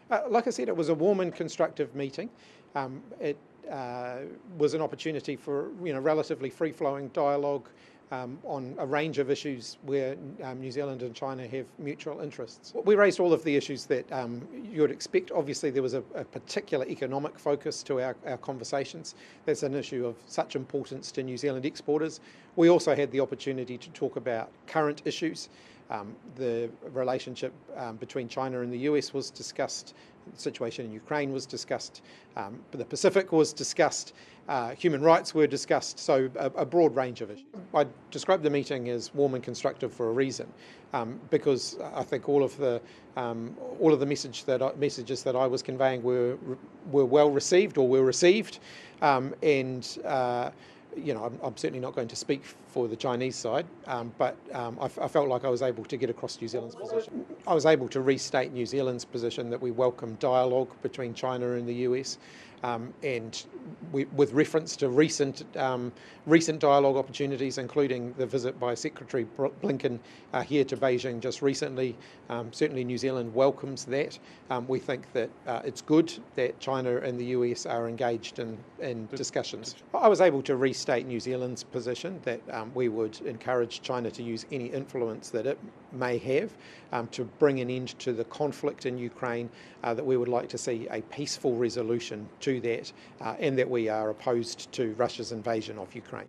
Like I said, it was a warm and constructive meeting. It was an opportunity for relatively free-flowing dialogue on a range of issues where New Zealand and China have mutual interests. We raised all of the issues that you would expect. Obviously, there was a particular economic focus to our conversations. That's an issue of such importance to New Zealand exporters. We also had the opportunity to talk about current issues. The relationship between China and the US was discussed, the situation in Ukraine was discussed, the Pacific was discussed, human rights were discussed, so a broad range of issues. I described the meeting as warm and constructive for a reason, because I think all of the messages that I was conveying were well received or were received, and I'm certainly not going to speak for the Chinese side, but I felt like I was able to get across New Zealand's position. I was able to restate New Zealand's position that we welcome dialogue between China and the US, and with reference to recent dialogue opportunities, including the visit by Secretary Blinken here to Beijing just recently. Certainly New Zealand welcomes that. We think that it's good that China and the US are engaged in discussions. I was able to restate New Zealand's position that we would encourage China to use any influence that it may have to bring an end to the conflict in Ukraine, that we would like to see a peaceful resolution to that, and that we are opposed to Russia's invasion of Ukraine.